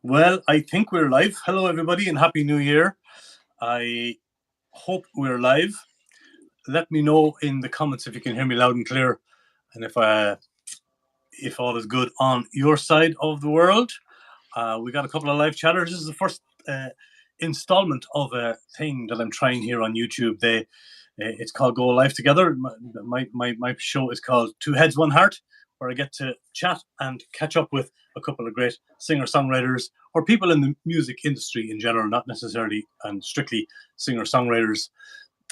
Well, I think we're live. Hello, everybody, and Happy New Year. I hope we're live. Let me know in the comments if you can hear me loud and clear, and if all is good on your side of the world. We got a couple of live chatters. This is the first installment of a thing that I'm trying here on YouTube. It's called Go Live Together. My show is called Two Heads, One Heart, where I get to chat and catch up with a couple of great singer-songwriters or people in the music industry in general, not necessarily and strictly singer-songwriters.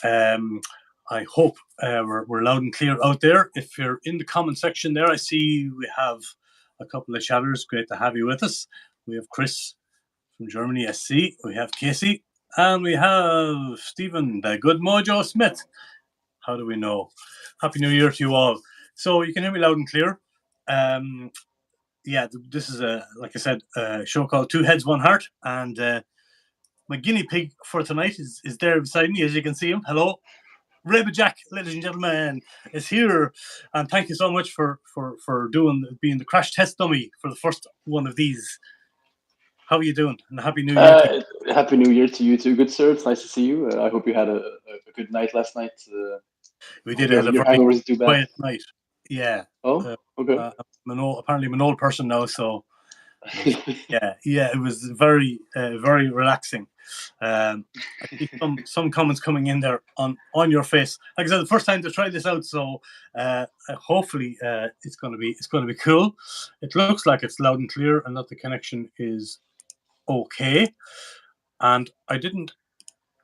Um, I hope we're loud and clear out there. If you're in the comment section there, I see we have a couple of chatters. Great to have you with us. We have Chris from Germany, SC. We have Casey. And we have Stephen, the good Mojo Smith. How do we know? Happy New Year to you all. So you can hear me loud and clear. This is like I said, a show called Two Heads, One Heart. And my guinea pig for tonight is there beside me, as you can see him. Hello. Rabid Jack, ladies and gentlemen, is here, and thank you so much for being the crash test dummy for the first one of these. How are you doing? And Happy New Year to you. Happy New Year to you too, good sir. It's nice to see you. I hope you had a good night last night. We Hope did have a your very hangover isn't too bad. quiet night. Yeah. Oh, okay. Apparently I'm an old person now, so yeah, it was very very relaxing. I see some comments coming in there on your face. Like I said, the first time to try this out, so hopefully it's going to be cool. It looks like it's loud and clear, and that the connection is okay. And I didn't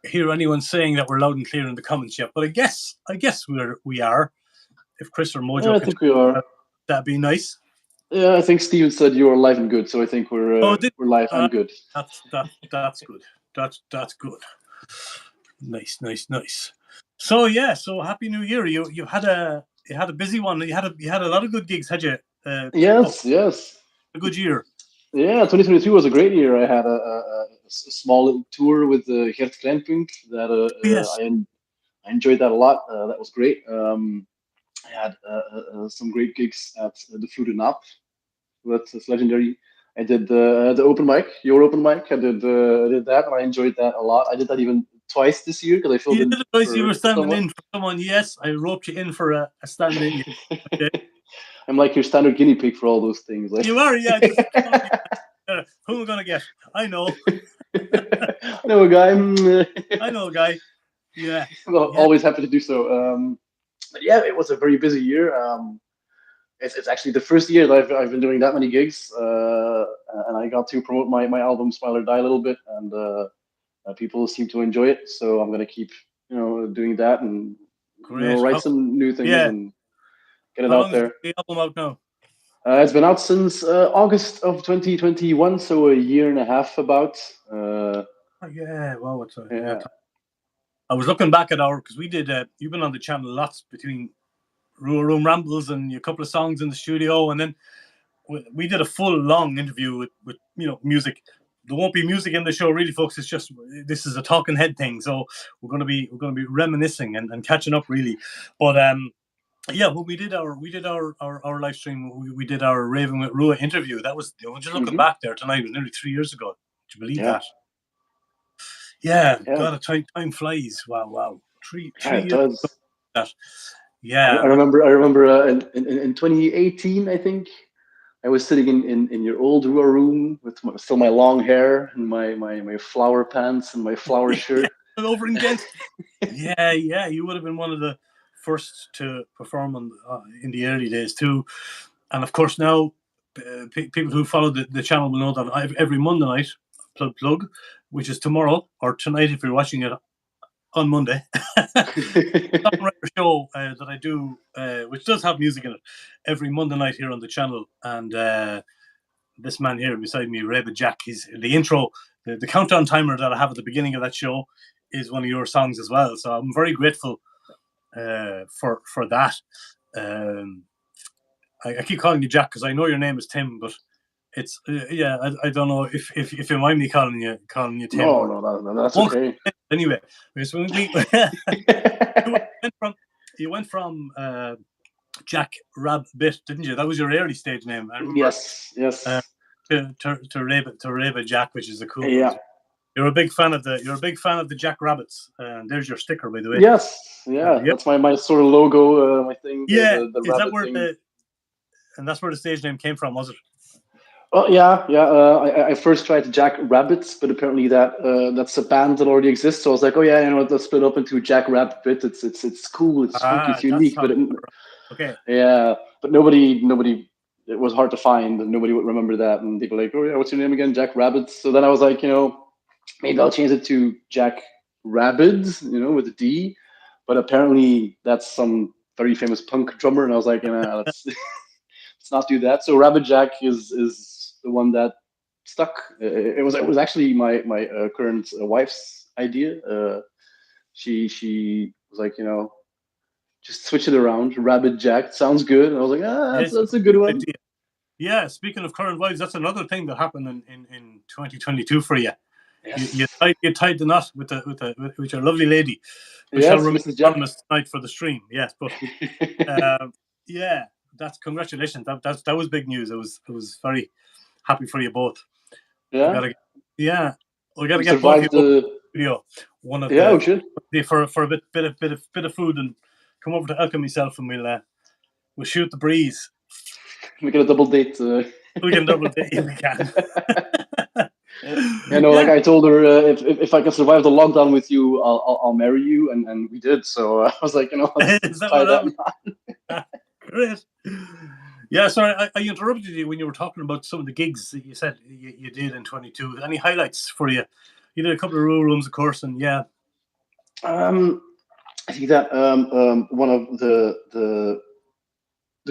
hear anyone saying that we're loud and clear in the comments yet, but I guess we are. If Chris or Mojo I can, think we are. that'd be nice. Yeah, I think Steven said you are live and good, so I think we're live and good. That's good. That's good. Nice. So yeah, so Happy New Year. You had a busy one. You had a lot of good gigs, had you? Yes. A good year. Yeah, 2022 was a great year. I had a small little tour with Gert Kleinpunk that Yes. I enjoyed that a lot. That was great. I had some great gigs at the Food and Up. That's legendary. I did the open mic, your open mic. I did that, and I enjoyed that a lot. I did that even twice this year because I filled You in did it nice. You for were standing someone. in for someone. Yes, I roped you in for a stand in. Okay. I'm like your standard guinea pig for all those things. Like You are, yeah. Just who am I gonna get? I know. I know a guy. I know, guy. Yeah. Well, Yeah. always happy to do so. But yeah, it was a very busy year. It's actually the first year that I've been doing that many gigs, and I got to promote my album "Smile or Die" a little bit, and people seem to enjoy it. So I'm gonna keep doing that and Great. write some new things Yeah. and get it How out long is there. the album out now? It's been out since August of 2021, so a year and a half about. Oh, yeah. Wow. Yeah. Yeah. I was looking back at because we did. You've been on the channel lots between Rural Room Rambles and a couple of songs in the studio, and then we did a full long interview with music. There won't be music in the show, really, folks. It's just this is a talking head thing, so we're gonna be reminiscing and catching up, really. But yeah, when we did our live stream, we did our Raven with Rua interview. That was just looking back there tonight. It was nearly 3 years ago. Do you believe Yeah. that? Yeah, Yeah. God, time flies. Wow. Yeah, Three it years ago. does. That. I, Yeah, I remember. I remember in 2018, I think I was sitting in your old Rua room with still my long hair and my flower pants and my flower yeah, shirt. over in Ghent. Yeah. You would have been one of the first to perform in the early days too, and of course now people who follow the channel will know that every Monday night, plug, which is tomorrow or tonight if you're watching it on Monday, songwriter show that I do, which does have music in it, every Monday night here on the channel, and this man here beside me, Rabid Jack, he's the intro, the countdown timer that I have at the beginning of that show is one of your songs as well. So I'm very grateful for that. I keep calling you Jack because I know your name is Tim, but it's I don't know if you mind me calling you Tim No, or no, that's okay. anyway. So you went from Jack Rabid, didn't you? That was your early stage name. I remember. Yes. to Rabid Jack, which is a cool one Yeah. as well. You're a big fan of the Jack Rabbits, and there's your sticker, by the way. Yes. Yeah. Yep. That's my sort of logo, my thing, Yeah, the is that rabbit where thing. that's where the stage name came from, was it? Oh yeah, yeah. I first tried Jack Rabbits, but apparently that's a band that already exists. So I was like, oh yeah, you know what? Let's split up into Jack Rabbit. It's cool. It's funky. It's That's unique. how. But Okay. yeah, but nobody. It was hard to find, and nobody would remember that. And they'd be like, oh yeah, what's your name again? Jack Rabbits. So then I was like, maybe I'll change it to Jack Rabid, with a D. But apparently that's some very famous punk drummer, and I was like, let's let's not do that. So Rabid Jack is the one that stuck. It was actually my current wife's idea. She was like, just switch it around. Rabid Jack sounds good. And I was like, that's Yes, that's a good one. idea. Yeah, speaking of current vibes, that's another thing that happened in 2022 for you. Yes. You tied the knot with your lovely lady, who shall Yes, remain Mrs. Jack. anonymous tonight for the stream. Yes, but yeah, that's congratulations. That was big news. I was very happy for you both. We Yeah. gotta yeah, we gotta We get both of you survived over to the. the studio. One of Yeah, we the should. for a bit of food and come over to Elkin myself and we'll shoot the breeze. We get a double date. We can double date if we can. Like Yeah. I told her, if I can survive the lockdown with you, I'll marry you, and we did. So I was like, Is let's that tie what that happened? Great. Yeah, sorry, I interrupted you when you were talking about some of the gigs that you said you did in 22. Any highlights for you? You did a couple of row rooms, of course, and yeah. Um, I think that one of the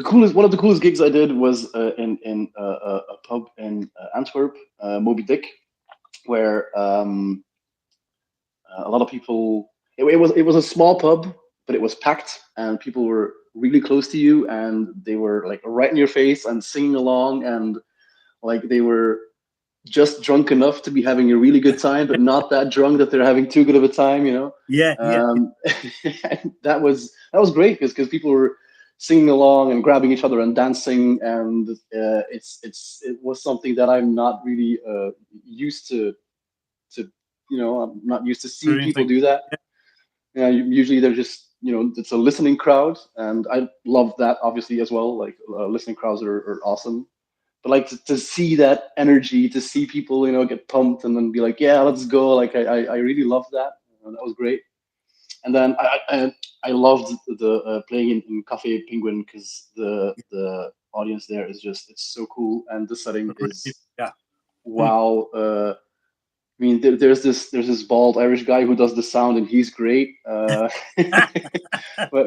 coolest one of the coolest gigs I did was in a pub in Antwerp, Moby Dick, where a lot of people. It was a small pub, but it was packed, and people were really close to you, and they were like right in your face and singing along, and like they were just drunk enough to be having a really good time, but not that drunk that they're having too good of a time. Yeah, yeah. That was great because people were singing along and grabbing each other and dancing, and it was something that I'm not really used to. I'm not used to seeing people Experiencing. do that. Usually they're just it's a listening crowd, and I love that obviously as well. Like listening crowds are awesome, but like to see that energy, to see people get pumped and then be like, yeah, let's go. Like I really loved that. That was great. And then I loved the playing in Cafe Penguin because the audience there is just it's so cool, and the setting is Yeah. wow. I mean, there's this bald Irish guy who does the sound, and he's great. But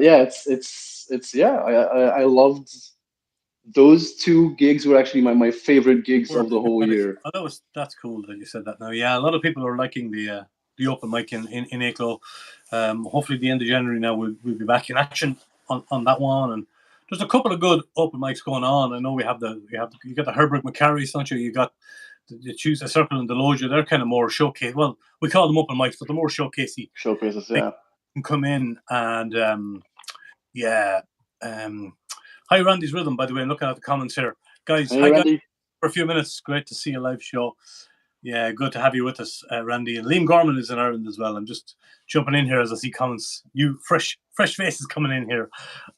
yeah, it's yeah. I loved those two gigs were actually my favorite gigs Were of the whole year. Oh, that's cool that you said that. Now, yeah, a lot of people are liking the open mic in Aclo. Hopefully, the end of January now we'll be back in action on that one, and there's a couple of good open mics going on. I know you got the Herbert McCarry's, don't you? You got the Choose a Circle and the Loja. They're kind of more showcase. Well, we call them open mics, but they're more showcasey. Showcases, They yeah. can come in and yeah. Um, Hi, Randy's Rhythm, by the way. I'm looking at the comments here. Guys, Hey, hi, guys. Randy. For a few minutes. Great to see a live show. Yeah, good to have you with us, Randy. And Liam Gorman is in Ireland as well. I'm just jumping in here as I see comments. You fresh faces coming in here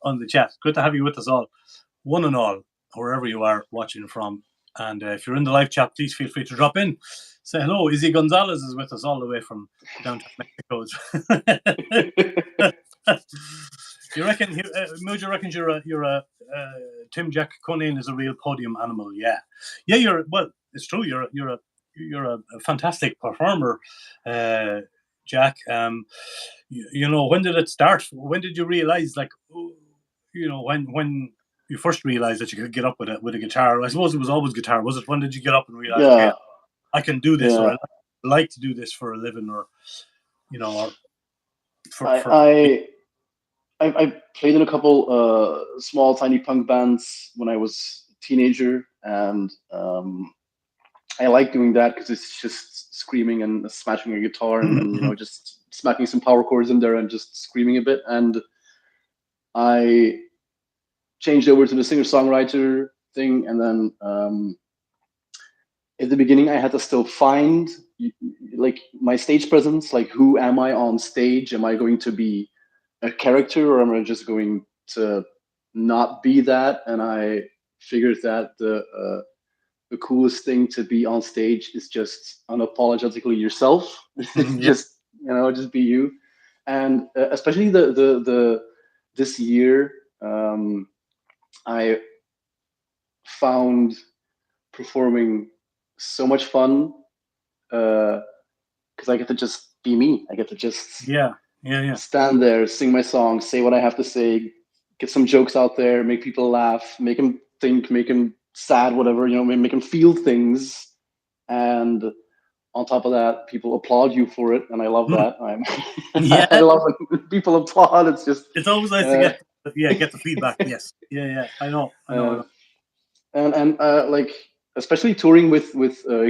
on the chat. Good to have you with us all, one and all, wherever you are watching from. And if you're in the live chat, please feel free to drop in. Say hello. Izzy Gonzalez is with us all the way from downtown Mexico. You reckon? Mojo reckons you're a Tim Jack Conan is a real podium animal. Yeah, yeah. It's true. You're a fantastic performer, Jack. When did it start? When did you realize, like, when you first realized that you could get up with a guitar? I suppose it was always guitar. Was it? When did you get up and realize, okay, Yeah, I can do this, or yeah. I like to do this for a living, or or I for I I played in a couple small tiny punk bands when I was a teenager, and I like doing that because it's just screaming and smashing a guitar and just smacking some power chords in there and just screaming a bit. And I changed over to the singer-songwriter thing, and then at the beginning I had to still find like my stage presence. Like, who am I on stage? Am I going to be a character, or am I just going to not be that? And I figured that the coolest thing to be on stage is just unapologetically yourself. Mhm, yeah. Just, just be you. And especially the this year, I found performing so much fun, because I get to just be me. I get to just Yeah. Yeah. Yeah. stand there, sing my song, say what I have to say, get some jokes out there, make people laugh, make them think, make them sad, whatever, make them feel things. And on top of that, people applaud you for it, and I love Mm, that. I yeah. love when people applaud. It's just, It's always nice to uh, get the feedback. Yes. Yeah. Yeah. I know. I know. I uh, know. and like, especially touring with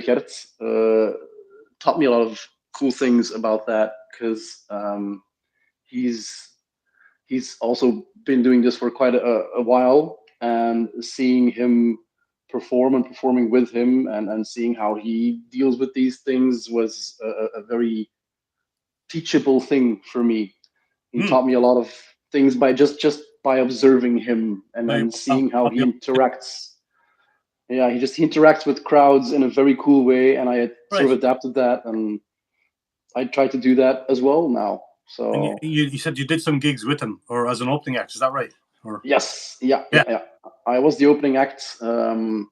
Gert, taught me a lot of cool things about that, because he's he's also been doing this for quite a while, and seeing him perform and performing with him, and seeing how he deals with these things was a very teachable thing for me. He Mm. taught me a lot of things by just by observing him, and I, then seeing how I'll he be interacts. Yeah, he interacts with crowds in a very cool way, and I had sort right. of adapted that, and I try to do that as well now. And So you said you did some gigs with him or as an opening act. Is that right? Or yes, yeah, yeah, yeah. yeah. I was the opening act, and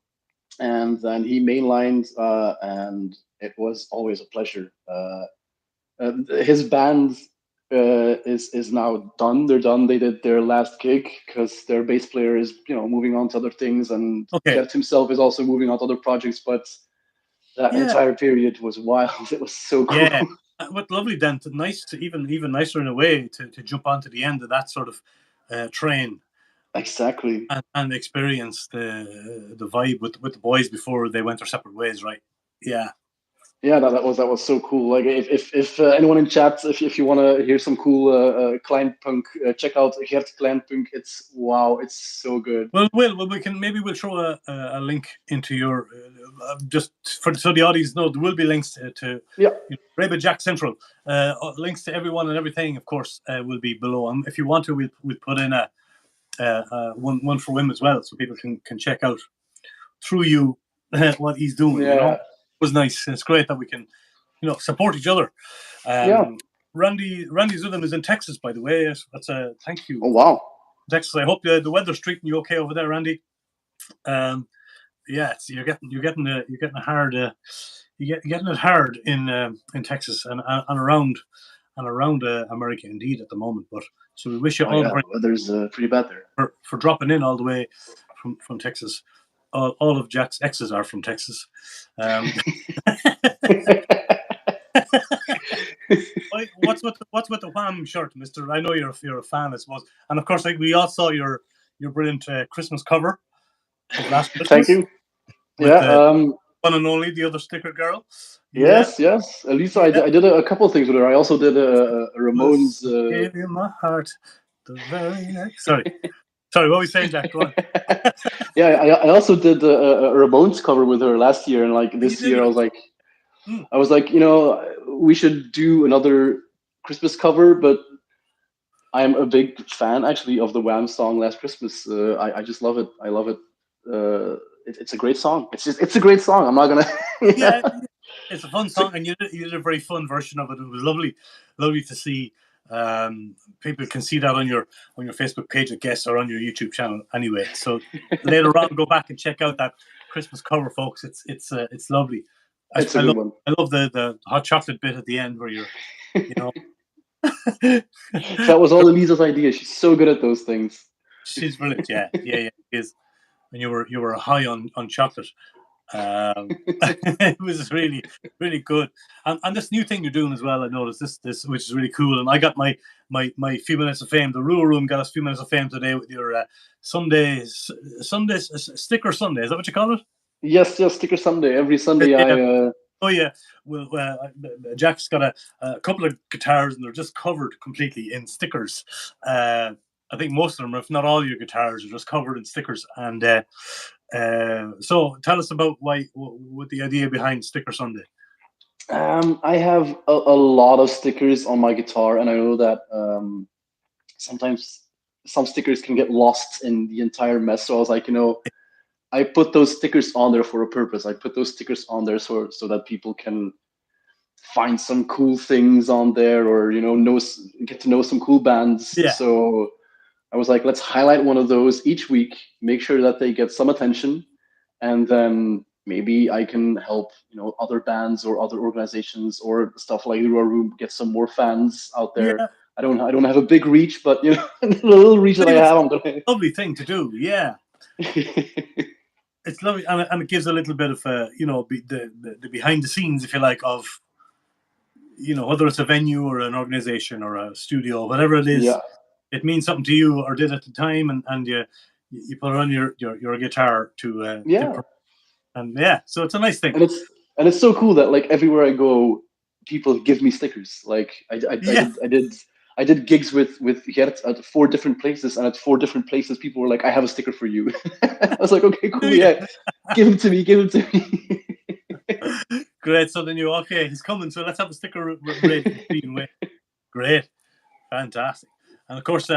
then he mainlined, and it was always a pleasure. His band is now done. They're done. They did their last gig because their bass player is, moving on to other things, and Okay. Gert himself is also moving on to other projects. But that Yeah. entire period was wild. It was so cool. Yeah. What lovely, then. Nice to even nicer in a way to jump onto the end of that sort of train Exactly. and experience the vibe with the boys before they went their separate ways. Right. Yeah. Yeah, that was so cool. Like, if anyone in chat, if you want to hear some cool client punk, check out Gert Client Punk. It's wow, it's so good. Well, we can maybe we'll throw a link into your just for so the audience know there will be links to Yeah, Rabid Jack Central. Links to everyone and everything, of course, will be below. And if you want to, we'll put in a one for Wim as well, so people can check out through you what he's doing. yeah, It was nice. It's great that we can support each other. yeah. Randy Zudham is in Texas, by the way. That's a thank you, Oh wow. Texas. I hope the weather's treating you okay over there, Randy. Um, yeah, you're getting a hard you're getting it hard in Texas and around America indeed at the moment. But so we wish you Oh all the yeah, very the weather's pretty bad there. for dropping in all the way from Texas. All of Jack's exes are from Texas. Um, what's with the Wham shirt, Mister? I know you're a fan, I suppose, and of course, like, we all saw your brilliant Christmas cover of last Thank Christmas you. with Yeah. the one and only the other sticker girl. Yeah, Yes. Yes. Elisa, yeah. I did a couple of things with her. I also did a Ramones. Was gave you my heart the very next. Sorry. What were we saying, Jack? Go on. Yeah, I also did a Ramones cover with her last year, and like You this did, year, yeah. Mm. I was like, we should do another Christmas cover, but I'm a big fan actually of the Wham song "Last Christmas." I just love it. I love it. It's a great song. It's a great song. I'm not gonna. Yeah, Yeah. it's a fun It's a, song, and you did a very fun version of it. It was lovely to see. People can see that on your Facebook page, I guess, or on your YouTube channel. Anyway, so later on, go back and check out that Christmas cover, folks. It's lovely. it's a I good love one. I love the hot chocolate bit at the end where you know That was all Elisa's idea. She's so good at those things. she's brilliant. Yeah, yeah, yeah. She is. And you were high on chocolate. It was really good. And this new thing you're doing as well, I noticed this which is really cool. And I got my few minutes of fame. The Rule Room got us a few minutes of fame today with your Sunday sticker Sunday. Is that what you call it? Yes, yes. Sticker Sunday. Every Sunday, Yeah. I. Oh yeah. Well, Jack's got a couple of guitars and they're just covered completely in stickers. I think most of them, if not all your guitars, are just covered in stickers. And so, tell us about what the idea behind Sticker Sunday. I have a lot of stickers on my guitar, and I know that sometimes some stickers can get lost in the entire mess. So I was like, I put those stickers on there for a purpose. I put those stickers on there so that people can find some cool things on there, or get to know some cool bands. Yeah, So I was like, let's highlight one of those each week, make sure that they get some attention, and then maybe I can help other bands or other organizations or stuff like Rua Room get some more fans out there. yeah. I don't have a big reach, but the little reach that I It's have, I'm a gonna. lovely thing to do. Yeah, it's lovely, and it gives a little bit of the behind the scenes, if you like, of whether it's a venue or an organization or a studio, whatever it is. Yeah, It means something to you or did at the time, and you put it on your guitar to yeah, and yeah, so it's a nice thing. and it's so cool that like everywhere I go, people give me stickers. Like Yeah, I did gigs with Gert at 4 different places, and at 4 different places, people were like, "I have a sticker for you." I was like, "Okay, cool, yeah. yeah, give him to me, give him to me." Great. So then you okay? He's coming, so let's have a sticker ready for Stephen. Great, fantastic, and of course,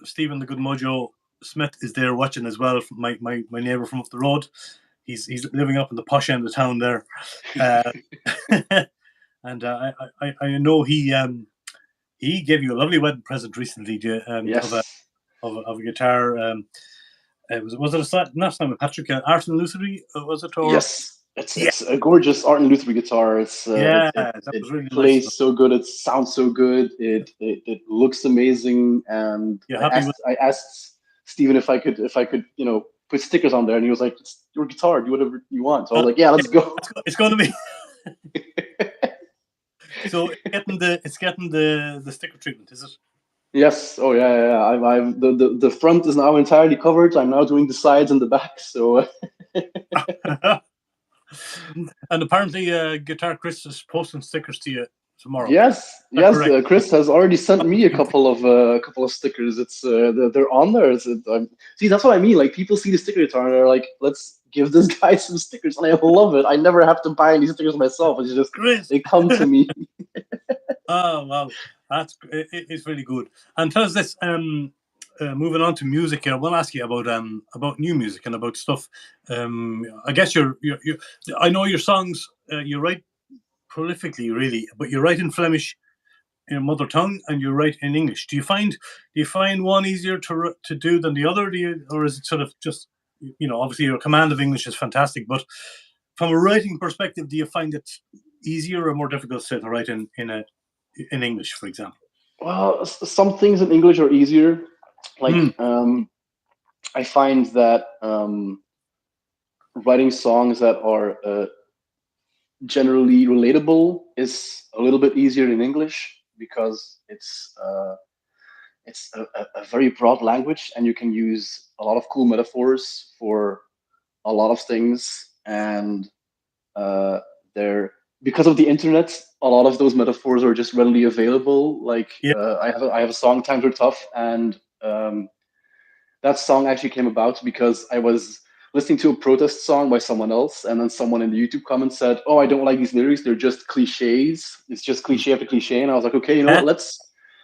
Stephen the Good Mojo Smith is there watching as well. From my neighbour from up the road. He's living up in the posh end of town there, uh, and I know he gave you a lovely wedding present recently Yes, of a guitar. Was it a not Simon Patrick Art and Luthery? Was it or yes, yeah it's a gorgeous Art and Luther guitar. yeah that It was really nice. plays so good. It sounds so good. It looks amazing. And You I happy with? asked Steven if I could put stickers on there, and he was like, "It's your guitar. Do whatever you want." So I was like, "Yeah, let's go." It's going to be so it's getting the sticker treatment, is Yes. Oh yeah, yeah. Yeah. The front is now entirely covered. I'm now doing the sides and the back. So it? And apparently, Guitar Chris is posting stickers to you tomorrow. Is yes, that yes. correct? Chris has already sent me a couple of stickers. They're on there. See, that's what I mean. Like people see the sticker guitar and they're like, "Let's give this guy some stickers," and I love it. I never have to buy any stickers myself. It's just Great. they come to me. Oh wow, it's really good. And tell us this. Moving on to music, I want to ask you about new music and about stuff. I guess I know your songs. You write prolifically, really, but you write in Flemish, in mother tongue, and you write in English. Do you find one easier to do than the other? Or is it sort of just obviously your command of English is fantastic, but from a writing perspective, do you find it easier or more difficult say, to write in English, for example? Well, some things in English are easier. Mm, Like I find that writing songs that are generally relatable is a little bit easier in English because it's a very broad language, and you can use a lot of cool metaphors for a lot of things. And uh, they're because of the internet, a lot of those metaphors are just readily available. Like yeah, I have a song, "Times Are Tough," and that song actually came about because I was listening to a protest song by someone else, and then someone in the YouTube comments said, "Oh, I don't like these lyrics. They're just cliches. It's just cliche after cliche." And I was like, "Okay, you know yeah. what?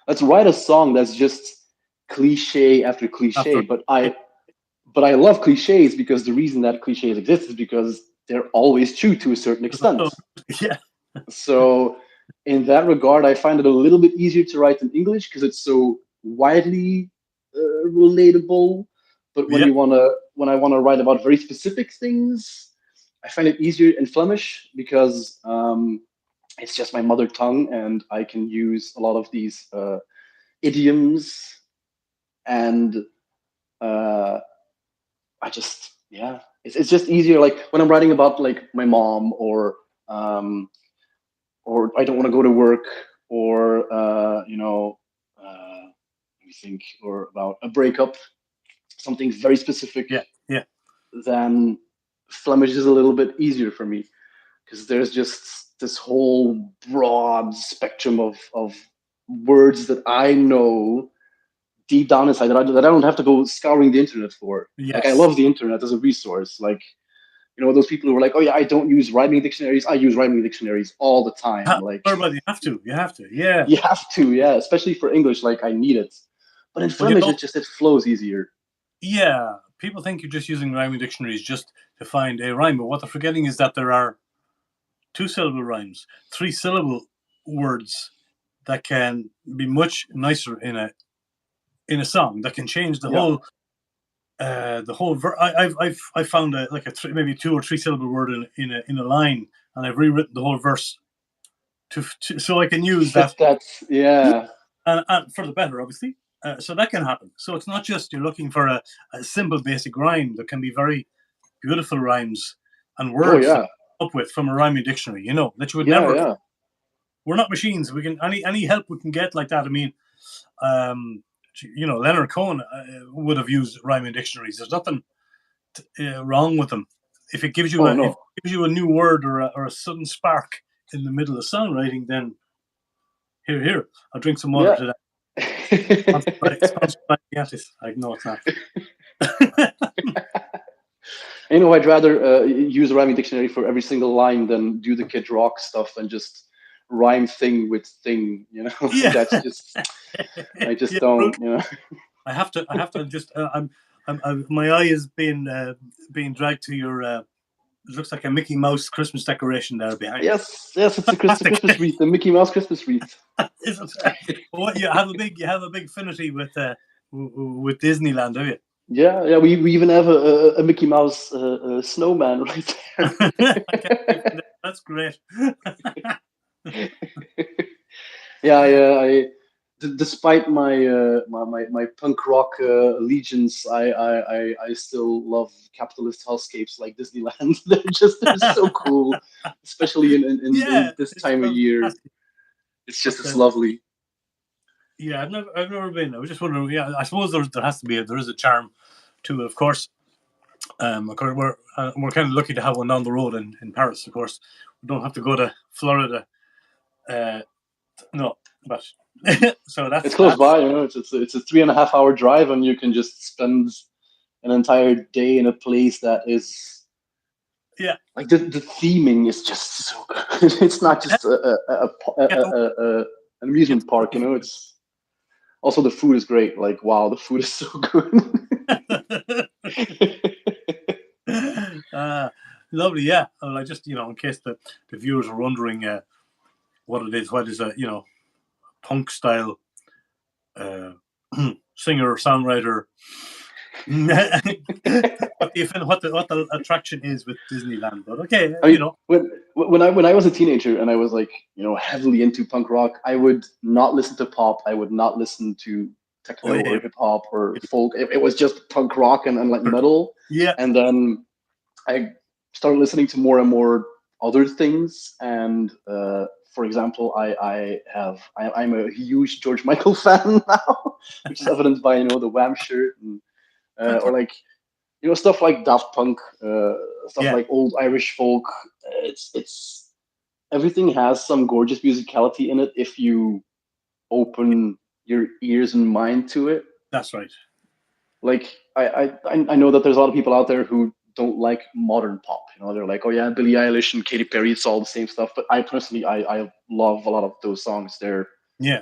Let's write a song that's just cliche after cliche." After But I love cliches because the reason that cliches exist is because they're always true to a certain extent. yeah, So in that regard, I find it a little bit easier to write in English because it's so widely relatable. But yeah, when I wanna write about very specific things, I find it easier in Flemish because it's just my mother tongue, and I can use a lot of these idioms. And uh, I just it's just easier. Like when I'm writing about like my mom, um, or I don't want to go to work, or let me think, or about a breakup, something very specific, yeah, yeah, then Flemish is a little bit easier for me because there's just this whole broad spectrum of words that I know deep down inside that I don't have to go scouring the internet for. Like I Yes. love the internet as a resource. Like those people who are like, oh yeah, I don't use rhyming dictionaries. I use rhyming dictionaries all the time. Like Everybody, you have to. You have to. Yeah. you have to, yeah, especially for English. Like I need it, but in Well, Flemish, it flows easier. yeah. People think you're just using rhyming dictionaries just to find a rhyme, but what they're forgetting is that there are two-syllable rhymes, three-syllable words that can be much nicer in a song. That can change Yeah, the whole. I've found like maybe two or three syllable word in a line, and I've rewritten the whole verse so I can use fit that. that. Yeah, Yeah, and for the better, obviously. So that can happen. So it's not just you're looking for a simple basic rhyme. There can be very beautiful rhymes and oh words that yeah, you come up with from a rhyming dictionary. That you would yeah, never. yeah. We're not machines. We can any help we can get like that. I mean, um, Leonard Cohen would have used rhyming dictionaries. There's nothing wrong with them. If it gives you Oh if no, it gives you a new word or a sudden spark in the middle of songwriting, then here, I'll drink some water yeah. to that. Sounds like yes, like no, it's not. I'd rather use a rhyming dictionary for every single line than do the Kid Rock stuff and just rhyme thing with thing. Like Yeah, that's just I just yeah. don't. I have to. Just. My eye is being dragged to your. It looks like a Mickey Mouse Christmas decoration there behind you. Yes, yes, it's a Fantastic, Christmas wreath, the Mickey Mouse Christmas wreath. isn't it? What you have a big affinity with Disneyland, do you? Yeah, yeah. We even have a Mickey Mouse snowman right I can't wait for that. That's great. there. Yeah, yeah. Despite my punk rock allegiance, I still love capitalist hellscapes like Disneyland. They're so cool, especially Yeah, in this it's time of year. fantastic. But It's lovely. yeah, I've never been. I was just wondering. Yeah, I suppose there has to be there is a charm to it, of course. Of course, we're kind of lucky to have one down the road in Paris. Of course, we don't have to go to Florida. Uh, no, but so It's close that's by, it's a 3.5 hour drive, and you can just spend an entire day in a place that is yeah. like the theming is just so good. It's not just Yeah, an amusement park, It's also the food is great. Like wow, the food is so good. lovely. Yeah. Well, I just in case the viewers are wondering what it is, what is a punk style uh, singer songwriter. What the attraction is with Disneyland, but okay, I mean, when I was a teenager and I was like, heavily into punk rock, I would not listen to pop. I would not listen to oh techno yeah, or hip hop or folk. It was just punk rock and like metal. yeah, And then I started listening to more and more other things. And for example, I'm a huge George Michael fan now, which is evidenced by the Wham shirt and or fantastic. like stuff like Daft Punk, stuff Yeah, like old Irish folk. It's everything has some gorgeous musicality in it if you open your ears and mind to it. that's right. Like I know that there's a lot of people out there who don't like modern pop. They're like, oh yeah, Billie Eilish and Katy Perry, it's all the same stuff. But I personally, I love a lot of those songs. They're Yeah.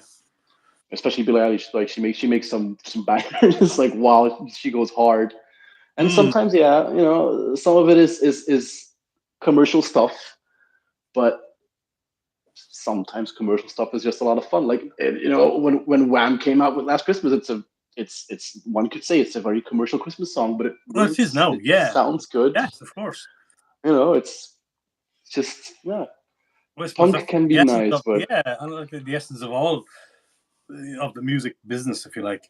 especially Billie Eilish. Like she makes some bangers. It's like wow, she goes hard. And Mm. sometimes, yeah, some of it is commercial stuff, but sometimes commercial stuff is just a lot of fun. Like when Wham came out with Last Christmas, it's one could say it's a very commercial Christmas song, but it Well, it is works. now. It Yeah. sounds good. Yes, of course. It's just yeah. Well, I suppose Punk that's can the be essence nice, of but and like the essence of all of the music business, if you like,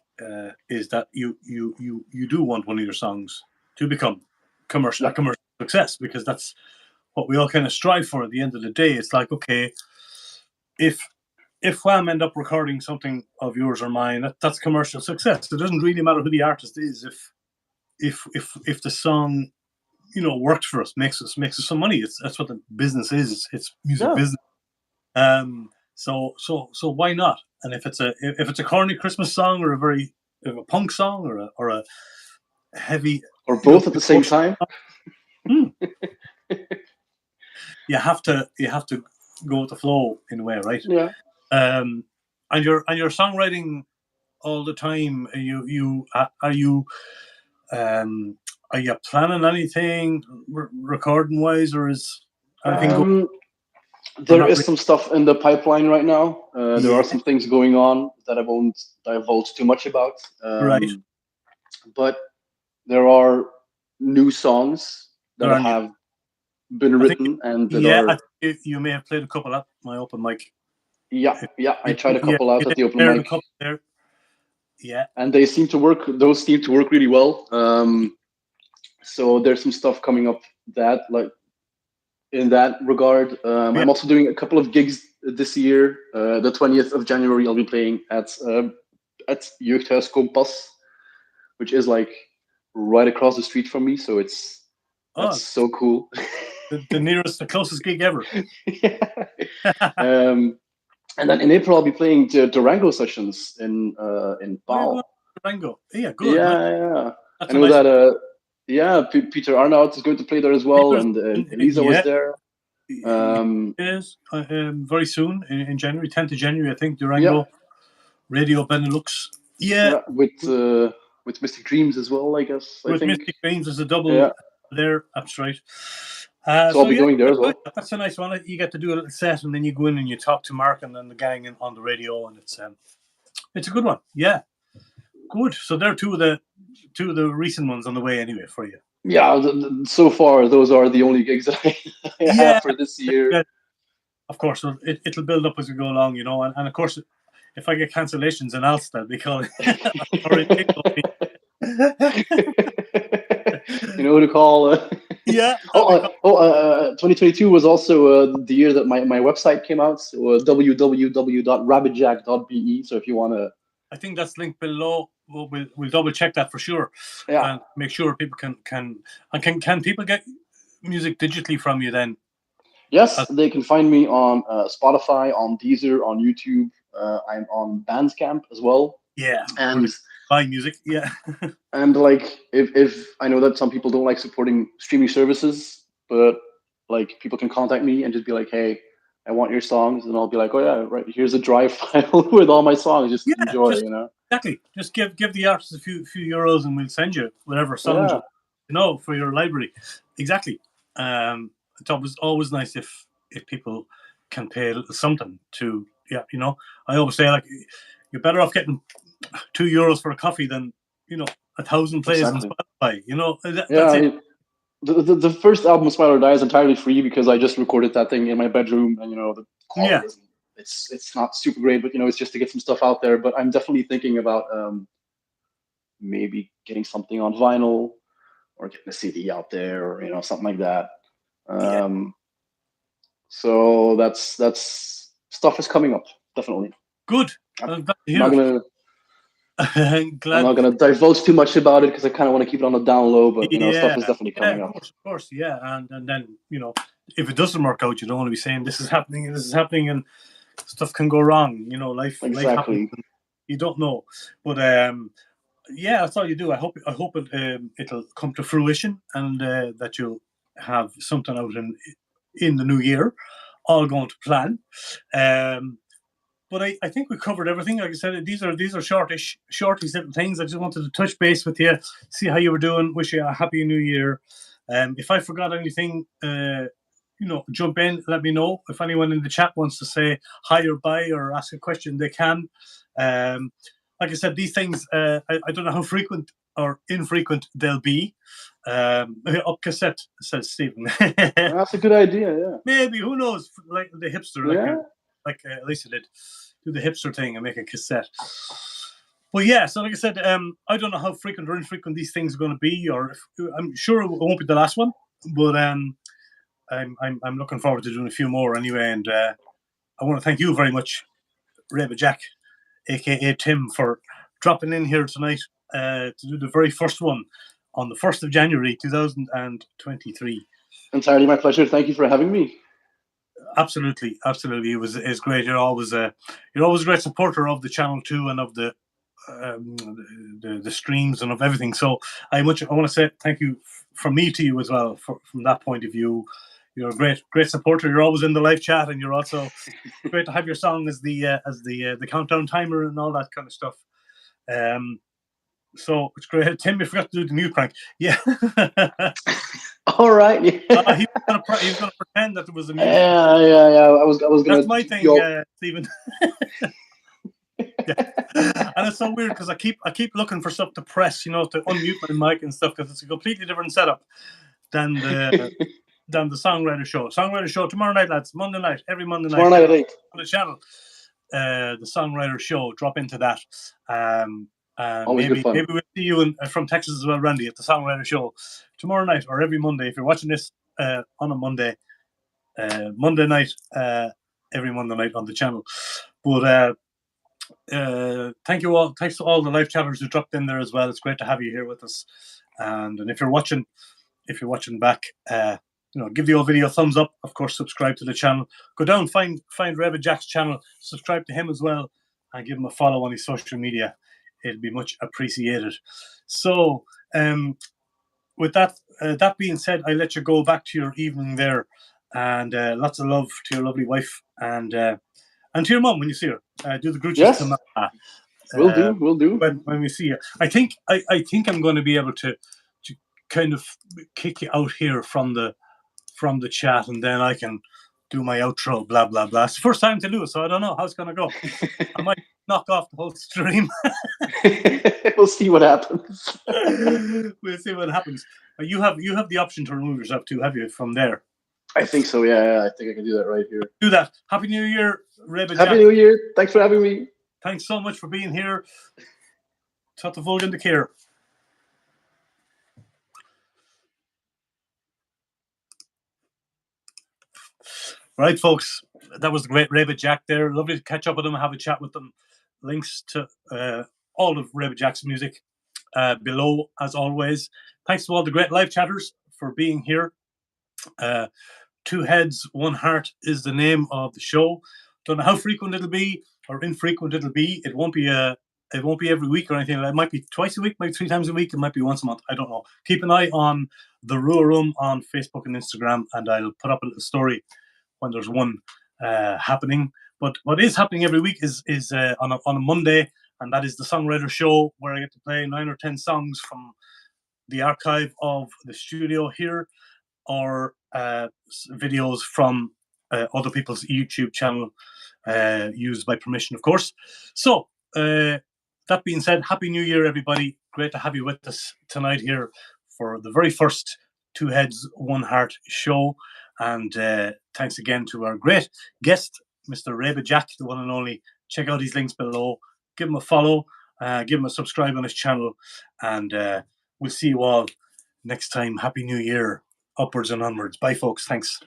is that you do want one of your songs to become a yeah, commercial success because that's what we all kind of strive for. At the end of the day, it's like okay, if Wham end up recording something of yours or mine, that's commercial success. It doesn't really matter who the artist is if the song worked for us, makes us some money. That's what the business is. It's music yeah, business. So why not? And if it's a corny Christmas song or a very a punk song or a heavy, or both at the same emotional time. song. You have to go with the flow in a way, right? Yeah. Um, and your songwriting all the time. Um, are you planning anything recording wise, or is anything going Um, or there not is really? some stuff in the pipeline right now. There are Yeah, some things going on that I won't divulge too much about. right. But there are new songs that There are new. have been I think. written and that Yeah, I are, think you may have played a couple at my open mic. yeah, yeah. I tried a Yeah, couple out you at did the open heard a mic, couple there. Yeah, and they seem to work. Those seem to work really well. So there's some stuff coming up that like in that regard. yeah. I'm also doing a couple of gigs this year. The 20th of January, I'll be playing at Jeugdhuis Kompas, which is like right across the street from me. So that's Oh, so cool. the closest gig ever. Yeah. Oh, And then in April, I'll be playing the Durango sessions in you're going Pau. to Durango. Yeah, good. Nice. Yeah, yeah. I That's a know nice one. that. Yeah, Peter Arnaut is going to play there as well, Peter's, and Elisa was yeah, there. it Um, is very soon in January, 10th of January, I think. yeah, Durango Radio Benelux. Yeah, yeah, with Mystic Dreams as well, I guess. I with think. Mystic Dreams, there's a double Yeah, there. That's right. so I'll So be yeah, going there as well. that's a nice one. You get to do a little set, and then you go in and you talk to Mark and then the gang on the radio, and it's a good one. Yeah, good. So they're two of the recent ones on the way anyway for you. Yeah, so far those are the only gigs that I Yeah, have for this year. yeah, of course. So it'll build up as we go along, and of course, if I get cancellations in Ulster because or You know who to call. yeah, that'll be fun. 2022 was also the year that my website came out. So www.rabidjack.be. So if you want to, I think that's linked below. We'll double check that for sure, yeah, and make sure people can people get music digitally from you then? yes, Uh, they can find me on Spotify, on Deezer, on YouTube. I'm on Bandcamp as well, yeah, and brilliant. Buy music. Yeah, like if I know that some people don't like supporting streaming services, but like people can contact me and just be like, hey, I want your songs, and I'll be like, oh yeah, right, here's a drive file with all my songs, just yeah, enjoy, just exactly. Just give the artist a few euros, and we'll send you whatever songs Yeah, you know for your library. Exactly. It's always nice if people can pay something to. Yeah, I always say like you're better off getting €2 for a coffee than 1,000 plays on exactly. Spotify. Yeah, That's it. the first album, Smiler Die, is entirely free because I just recorded that thing in my bedroom, and the quality Yeah, isn't. It's not super great, but it's just to get some stuff out there. But I'm definitely thinking about maybe getting something on vinyl or getting a CD out there, or something like that. yeah. Um, so that's stuff is coming up, definitely. Good. I'm I'm glad to not hear it. gonna I'm I'm glad. not gonna divulge too much about it because I kind of want to keep it on the down low. But stuff Yeah, is definitely yeah. coming up. Of course. Yeah, and then if it doesn't work out, you don't want to be saying this is happening and this is happening, and stuff can go wrong. Life happens. Exactly. And you don't know, but yeah, that's all you do. I hope it'll come to fruition, and that you'll have something out in the new year, all going to plan. Um, but I think we covered everything. Like I said, these are shortish little things. I just wanted to touch base with you, see how you were doing. Wish you a happy new year. If I forgot anything, jump in, let me know. If anyone in the chat wants to say hi or bye or ask a question, they can. Um, like I said, these things, I don't know how frequent or infrequent they'll be. Up cassette, says Stephen. That's a good idea. Yeah. Maybe, who knows? Like the hipster, Yeah. like Lisa did, do the hipster thing and make a cassette. Well, yeah. So, like I said, I don't know how frequent or infrequent these things are going to be, or I'm sure it won't be the last one. But I'm looking forward to doing a few more anyway. And I want to thank you very much, Rabid Jack, aka Tim, for dropping in here tonight to do the very first one on the 1st of January 2023. Entirely my pleasure. Thank you for having me. Absolutely. It's great. You're always a great supporter of the channel too, and of the the streams and of everything. So I want to say thank you from me to you as well. From that point of view, you're a great supporter. You're always in the live chat, and you're also great to have your song as the countdown timer and all that kind of stuff. So it's great. Tim, you forgot to do the mute prank. Yeah. All right. Yeah. He was gonna pretend that there was a mute. Yeah. I was gonna. That's my thing, Stephen. Yeah. And it's so weird because I keep looking for stuff to press, to unmute my mic and stuff, because it's a completely different setup than the Songwriter Show. Songwriter Show tomorrow night, lads. Monday night, every Monday night. Tomorrow night at 8 on the channel. The Songwriter Show. Drop into that. Always good fun. Maybe we'll see you from Texas as well, Randy, at the Songwriter Show tomorrow night or every Monday. If you're watching this on a Monday night, every Monday night on the channel. But thank you all. Thanks to all the live chatters who dropped in there as well. It's great to have you here with us. And if you're watching back, give the old video a thumbs up. Of course, subscribe to the channel. Go down, find Rabid Jack's channel, subscribe to him as well, and give him a follow on his social media. It'd be much appreciated. So, with that being said, I let you go back to your evening there, and lots of love to your lovely wife and to your mum when you see her. Do the grooches to Mama. Will do. When we see you, I think I'm going to be able to kind of kick you out here from the chat, and then I can do my outro. Blah blah blah. It's the first time to do it, so I don't know how it's going to go. I might knock off the whole stream. We'll see what happens. We'll see what happens. You have the option to remove yourself too, have you? From there. I think so. Yeah. I think I can do that right here. Do that. Happy New Year, Rabid Happy Jack. New Year. Thanks for having me. Thanks so much for being here. Tot de volgende keer. Right, folks. That was the great Rabid Jack there. Lovely to catch up with them, have a chat with them. Links to all of Rabid Jack's music below, as always. Thanks to all the great live chatters for being here. Two Heads, One Heart is the name of the show. Don't know how frequent it'll be or infrequent it'll be. It won't be every week or anything. It might be twice a week, maybe 3 times a week. It might be once a month. I don't know. Keep an eye on the Rua Room on Facebook and Instagram, and I'll put up a little story when there's one happening. But what is happening every week is on a Monday, and that is the Songwriter Show, where I get to play 9 or 10 songs from the archive of the studio here, or videos from other people's YouTube channel, used by permission, of course. So, that being said, Happy New Year, everybody. Great to have you with us tonight here for the very first Two Heads, One Heart show. And thanks again to our great guest, Mr. Rabid Jack, the one and only. Check out his links below. Give him a follow. Give him a subscribe on his channel. And we'll see you all next time. Happy New Year. Upwards and onwards. Bye, folks. Thanks.